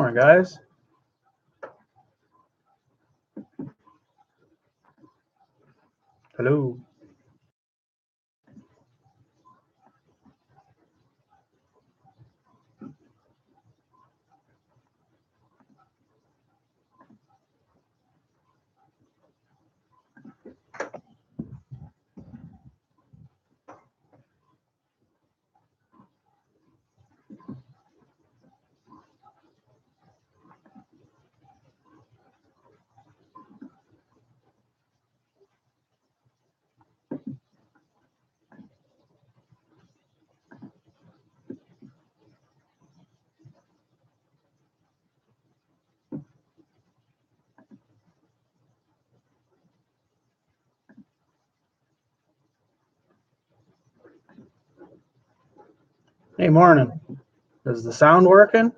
Morning, guys. Hello. Hey, morning. Is the sound working?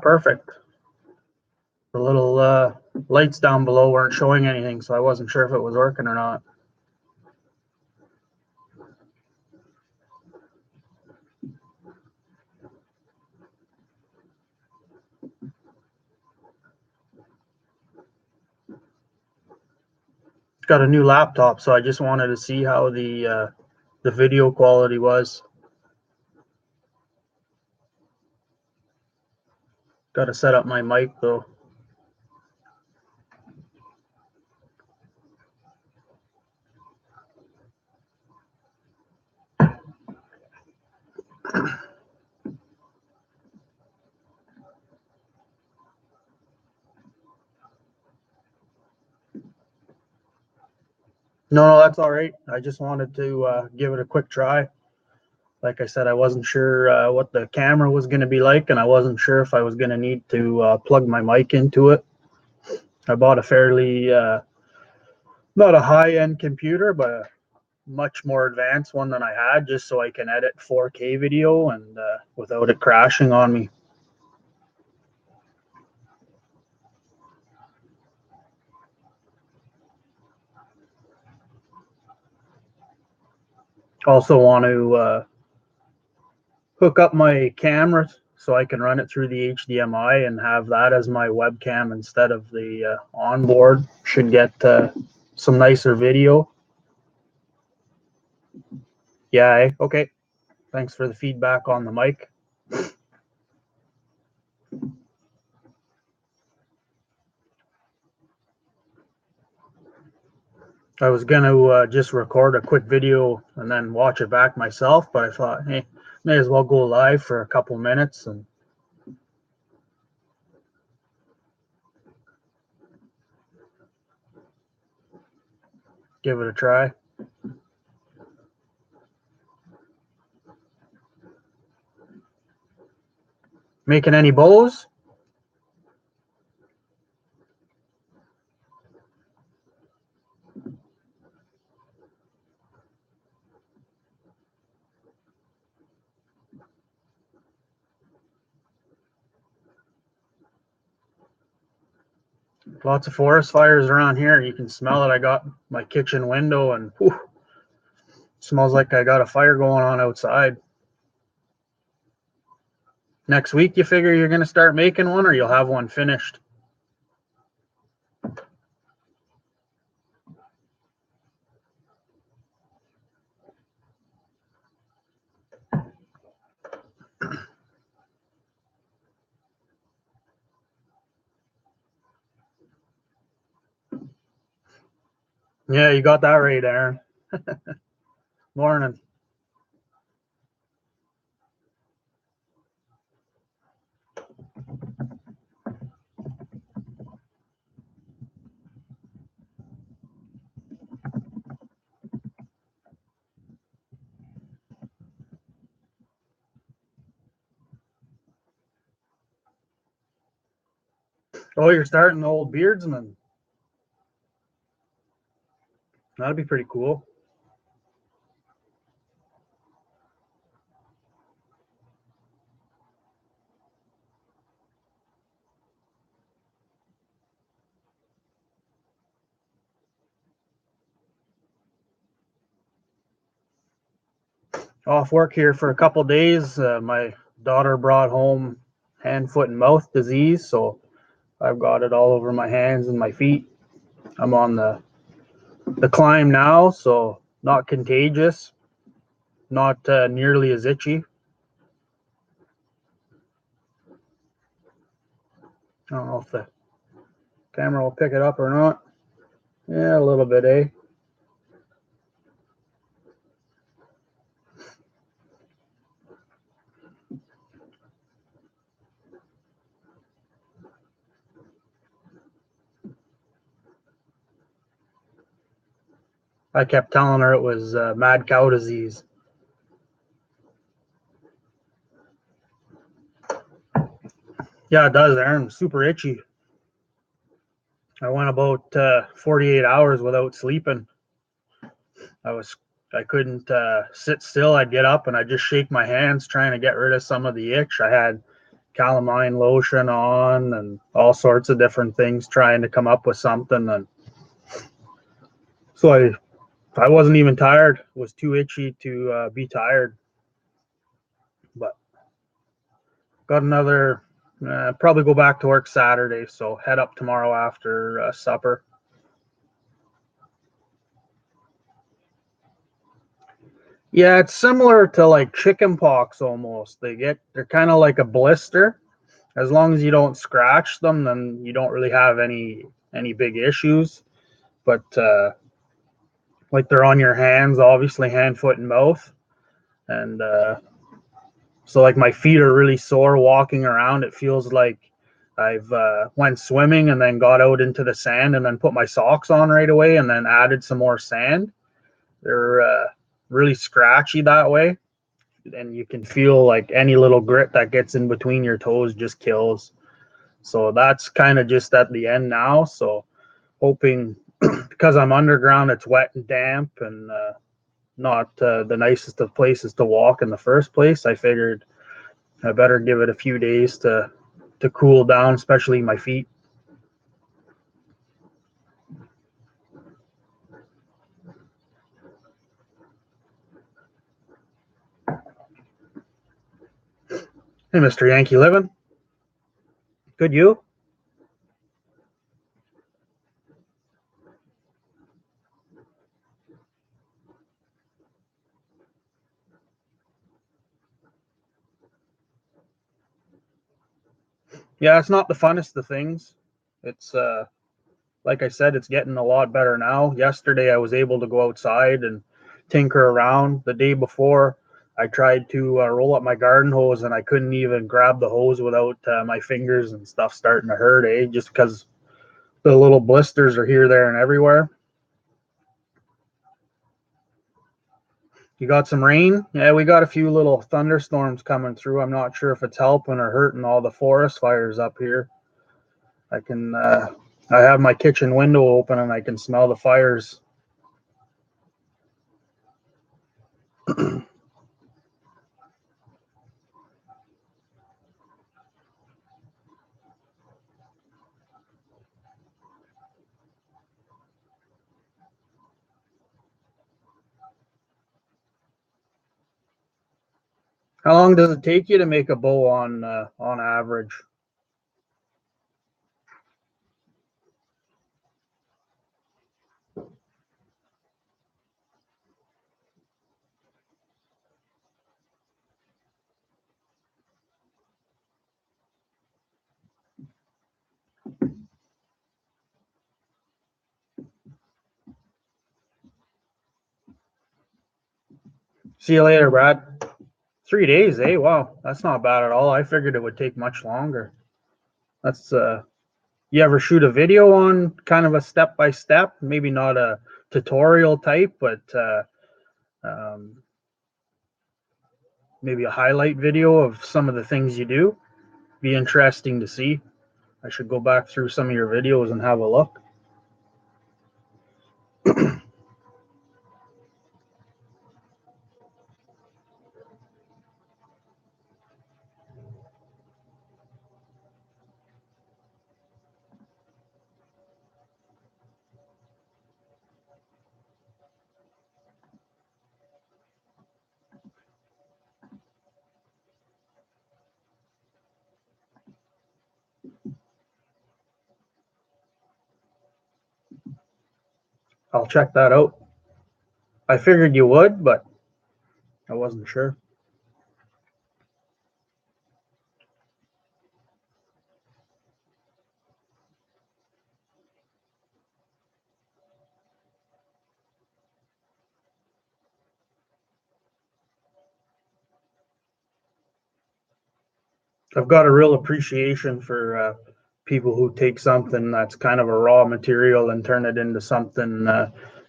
Perfect. The little lights down below weren't showing anything, so I wasn't sure if it was working or not. Got a new laptop, so I just wanted to see how the video quality was. Got to set up my mic though. No, that's all right. I just wanted to give it a quick try. Like I said, I wasn't sure what the camera was going to be like, and I wasn't sure if I was going to need to plug my mic into it. I bought a fairly, not a high-end computer, but a much more advanced one than I had, just so I can edit 4K video and without it crashing on me. Also want to hook up my camera so I can run it through the HDMI and have that as my webcam instead of the onboard. Should get some nicer video. Yeah, okay. Thanks for the feedback on the mic. I was going to just record a quick video and then watch it back myself, but I thought, hey, may as well go live for a couple minutes and give it a try. Making any bows? Lots of forest fires around here. You can smell it. I got my kitchen window and whew, smells like I got a fire going on outside. Next week, you figure you're going to start making one, or you'll have one finished? Yeah, you got that right, Aaron. Morning. Oh, you're starting the old beardsman. That'd be pretty cool. off work here for a couple days. My daughter brought home hand, foot, and mouth disease, so I've got it all over my hands and my feet. I'm on the climb now, so not contagious, not nearly as itchy. I don't know if the camera will pick it up or not. Yeah, a little bit, eh? I kept telling her it was mad cow disease. Yeah, it does, Aaron. Super itchy. I went about 48 hours without sleeping. I was I couldn't sit still. I'd get up and I'd just shake my hands trying to get rid of some of the itch. I had calamine lotion on and all sorts of different things trying to come up with something. And so I wasn't even tired. It was too itchy to be tired. But got another, probably go back to work Saturday. So head up tomorrow after supper. Yeah, it's similar to like chicken pox almost. They're kind of like a blister. As long as you don't scratch them, then you don't really have any big issues. But like they're on your hands, obviously hand, foot, and mouth, and so like my feet are really sore walking around. It feels like I've went swimming and then got out into the sand and then put my socks on right away and then added some more sand. They're really scratchy that way, and you can feel like any little grit that gets in between your toes just kills. So that's kind of just at the end now. So hoping because I'm underground, it's wet and damp and not the nicest of places to walk in the first place. I figured I better give it a few days to cool down, especially my feet. Hey, Mr. Yankee Living, good you? Yeah, it's not the funnest of things. It's like I said, it's getting a lot better now. Yesterday, I was able to go outside and tinker around. The day before, I tried to roll up my garden hose and I couldn't even grab the hose without my fingers and stuff starting to hurt, eh? Just because the little blisters are here, there, and everywhere. You got some rain? Yeah, we got a few little thunderstorms coming through. I'm not sure if it's helping or hurting all the forest fires up here. I can, I have my kitchen window open and I can smell the fires. How long does it take you to make a bow on average? See you later, Brad. 3 days, eh? Wow, that's not bad at all. I figured it would take much longer. That's you ever shoot a video on kind of a step by step? Maybe not a tutorial type, but um, maybe a highlight video of some of the things you do. Be interesting to see. I should go back through some of your videos and have a look. I'll check that out. I figured you would, but I wasn't sure. I've got a real appreciation for people who take something that's kind of a raw material and turn it into something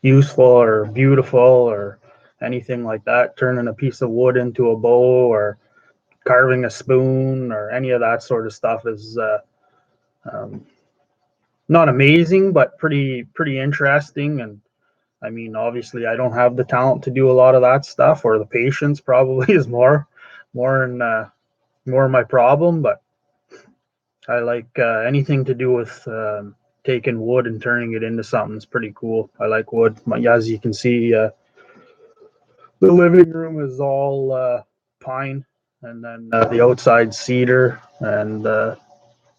useful or beautiful or anything like that. Turning a piece of wood into a bow or carving a spoon or any of that sort of stuff is um, not amazing, but pretty interesting. And I mean, obviously, I don't have the talent to do a lot of that stuff, or the patience probably is more in more my problem. But I like anything to do with taking wood and turning it into something is pretty cool. I like wood. As you can see, the living room is all pine, and then the outside cedar, and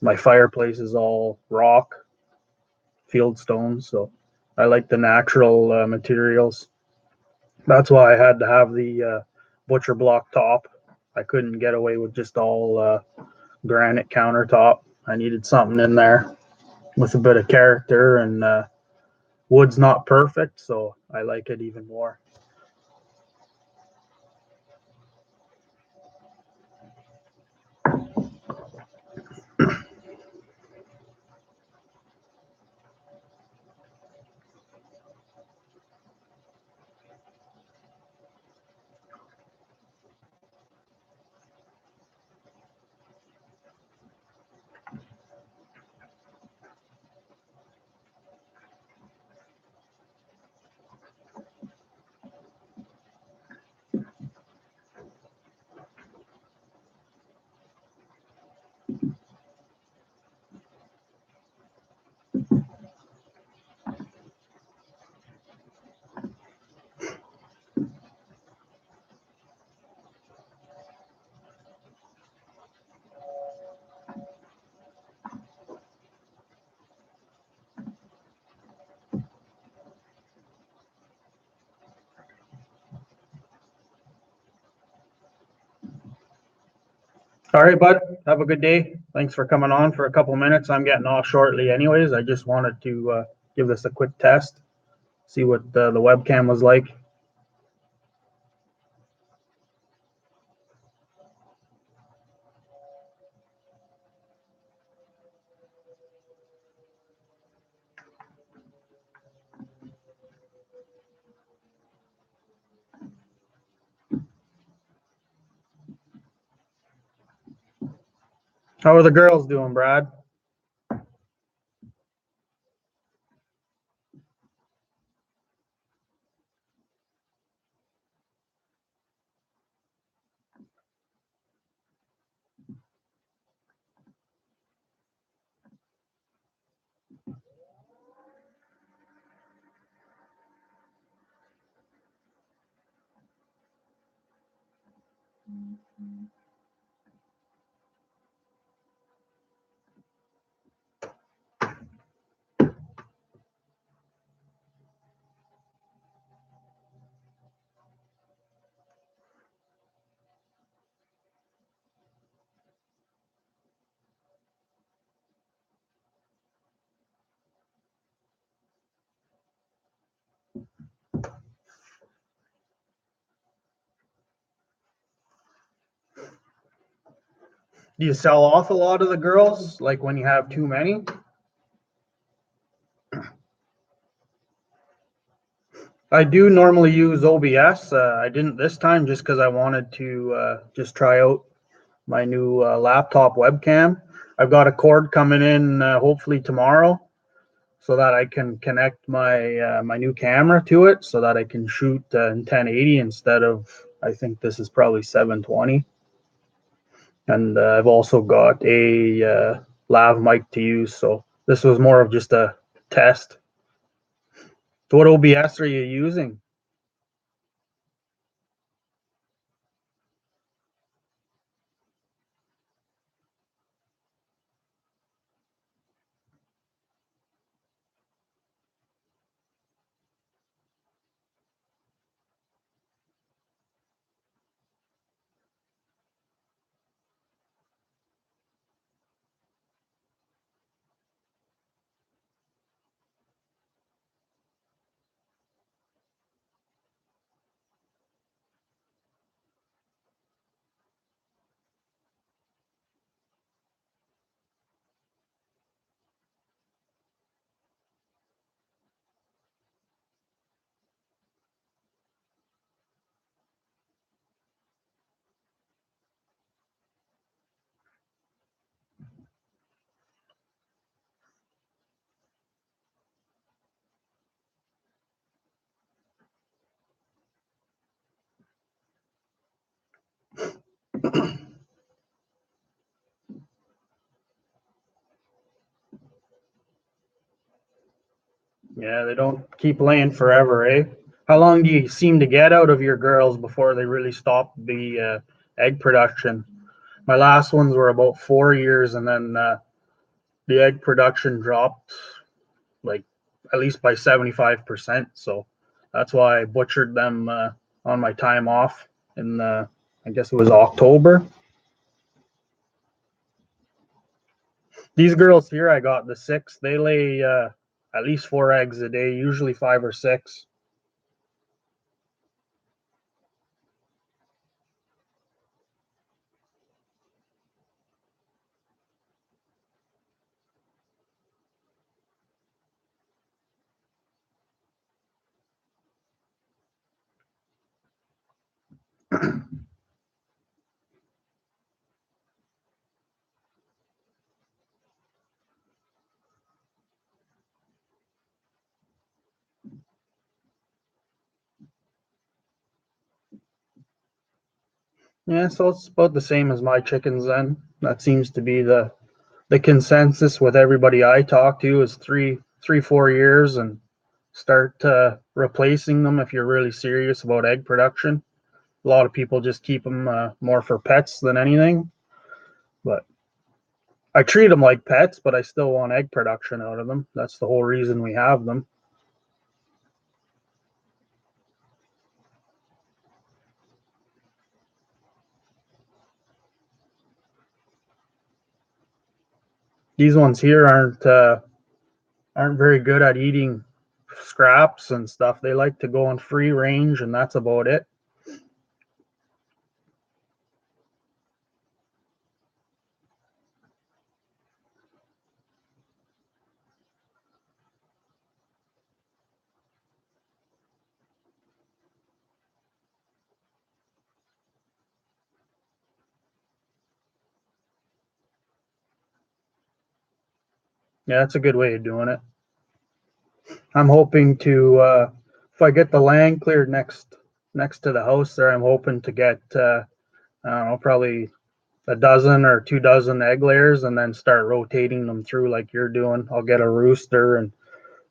my fireplace is all rock, field stones. So I like the natural materials. That's why I had to have the butcher block top. I couldn't get away with just all granite countertop. I needed something in there with a bit of character, and wood's not perfect, so I like it even more. All right, bud. Have a good day. Thanks for coming on for a couple minutes. I'm getting off shortly, anyways. I just wanted to give this a quick test, see what the webcam was like. How are the girls doing, Brad? Do you sell off a lot of the girls, like when you have too many? I do normally use OBS. I didn't this time just because I wanted to just try out my new laptop webcam. I've got a cord coming in hopefully tomorrow, so that I can connect my new camera to it, so that I can shoot in 1080 instead of, I think this is probably 720. And I've also got a lav mic to use, so this was more of just a test. So what OBS are you using? Yeah, they don't keep laying forever, eh? How long do you seem to get out of your girls before they really stop the egg production? My last ones were about 4 years, and then the egg production dropped like at least by 75%. So that's why I butchered them on my time off in I guess it was October. These girls here, I got the six. They lay at least 4 eggs a day, usually five or six. Yeah, so it's about the same as my chickens then. That seems to be the consensus with everybody I talk to is 4 years and start replacing them if you're really serious about egg production. A lot of people just keep them more for pets than anything, but I treat them like pets, but I still want egg production out of them. That's the whole reason we have them. These ones here aren't very good at eating scraps and stuff. They like to go on free range, and that's about it. Yeah, that's a good way of doing it. I'm hoping to if I get the land cleared next to the house there, I'm hoping to get I don't know, probably a dozen or 2 dozen egg layers and then start rotating them through like you're doing. I'll get a rooster and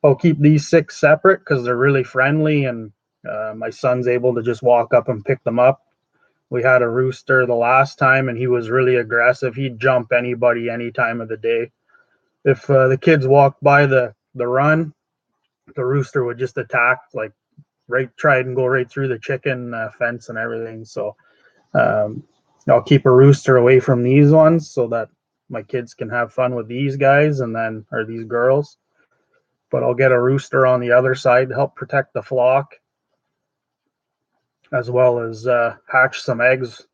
I'll keep these six separate because they're really friendly and my son's able to just walk up and pick them up. We had a rooster the last time and he was really aggressive. He'd jump anybody any time of the day. If the kids walked by the run, the rooster would just attack, like right, try and go right through the chicken fence and everything. So um, I'll keep a rooster away from these ones so that my kids can have fun with these guys and then or these girls. But I'll get a rooster on the other side to help protect the flock, as well as hatch some eggs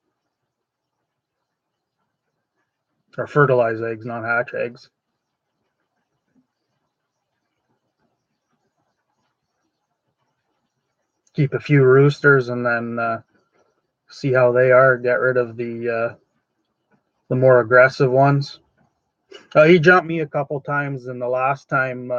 or fertilize eggs, not hatch eggs. Keep a few roosters and then see how they are. Get rid of the more aggressive ones. He jumped me a couple times, and the last time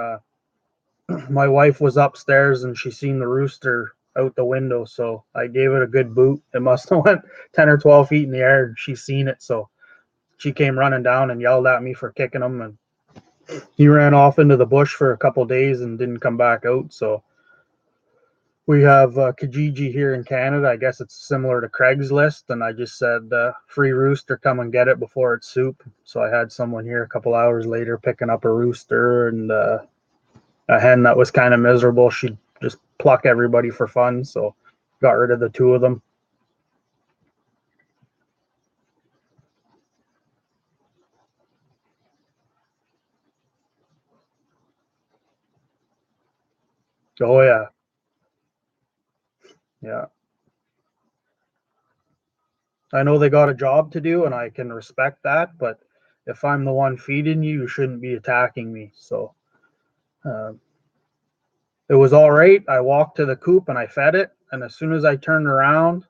my wife was upstairs and she seen the rooster out the window, so I gave it a good boot. It must have went 10 or 12 feet in the air, and she seen it, so she came running down and yelled at me for kicking him, and he ran off into the bush for a couple days and didn't come back out. So we have Kijiji here in Canada. I guess it's similar to Craigslist, and I just said, "Free rooster, come and get it before it's soup." So I had someone here a couple hours later picking up a rooster and a hen that was kind of miserable. She'd just pluck everybody for fun, so got rid of the two of them. Oh yeah, yeah. I know they got a job to do, and I can respect that. But if I'm the one feeding you, you shouldn't be attacking me. So uh, it was all right. I walked to the coop and I fed it, and as soon as I turned around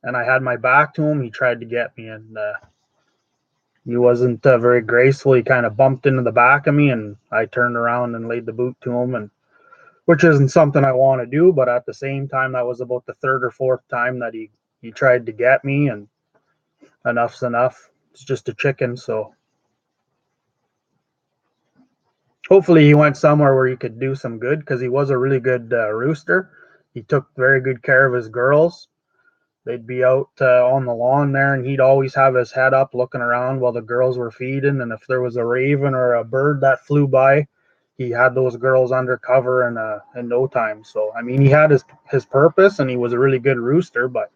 and I had my back to him, he tried to get me, and he wasn't very graceful. He kind of bumped into the back of me, and I turned around and laid the boot to him, and which isn't something I want to do, but at the same time, that was about the third or fourth time that he tried to get me, and enough's enough. It's just a chicken, so hopefully he went somewhere where he could do some good because he was a really good rooster. He took very good care of his girls. They'd be out on the lawn there, and he'd always have his head up looking around while the girls were feeding. And if there was a raven or a bird that flew by, he had those girls under cover in no time. So I mean, he had his purpose, and he was a really good rooster. But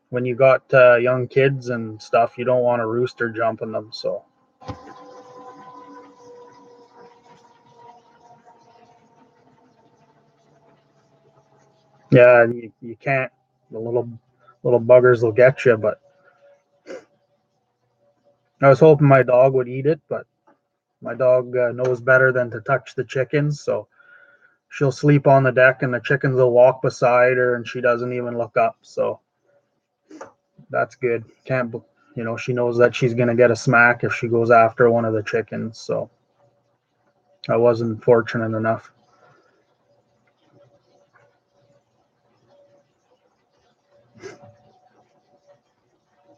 when you got young kids and stuff, you don't want a rooster jumping them. So yeah, you can't. The little buggers will get you. But I was hoping my dog would eat it, but my dog knows better than to touch the chickens. So she'll sleep on the deck, and the chickens will walk beside her, and she doesn't even look up. So that's good. Can't she knows that she's gonna get a smack if she goes after one of the chickens. So I wasn't fortunate enough.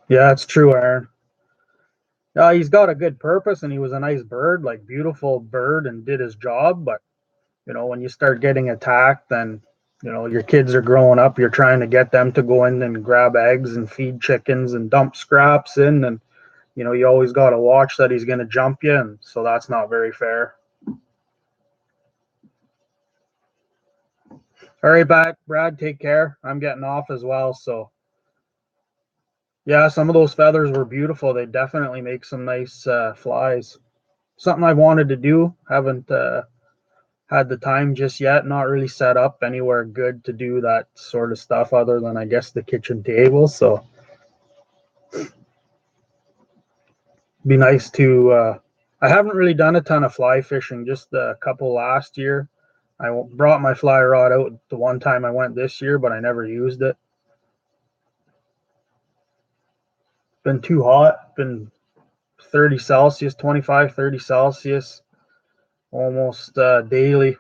Yeah, it's true, Aaron. He's got a good purpose, and he was a nice bird, like beautiful bird, and did his job. But when you start getting attacked, then your kids are growing up. You're trying to get them to go in and grab eggs and feed chickens and dump scraps in, and you always got to watch that he's going to jump you, and so that's not very fair. All right, Brad, take care. I'm getting off as well. So yeah, some of those feathers were beautiful. They definitely make some nice flies. Something I wanted to do. Haven't had the time just yet. Not really set up anywhere good to do that sort of stuff other than I guess the kitchen table. So be nice to. I haven't really done a ton of fly fishing. Just a couple last year. I brought my fly rod out the one time I went this year, but I never used it. Been too hot. Been 30 Celsius, 25, 30 Celsius, almost daily.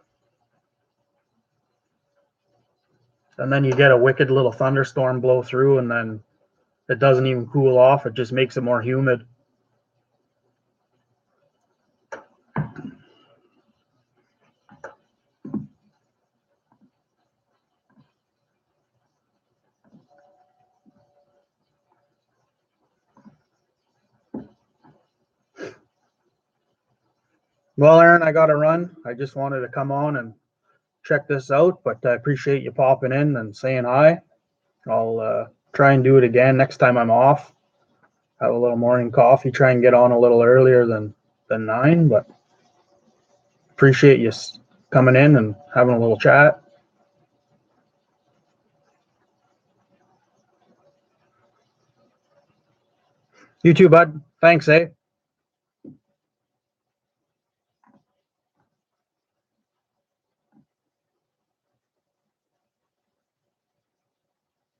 And then you get a wicked little thunderstorm blow through, and then it doesn't even cool off. It just makes it more humid. Well, Aaron, I got to run. I just wanted to come on and check this out, but I appreciate you popping in and saying hi. I'll try and do it again next time I'm off. Have a little morning coffee. Try and get on a little earlier than 9, but appreciate you coming in and having a little chat. You too, bud. Thanks, eh?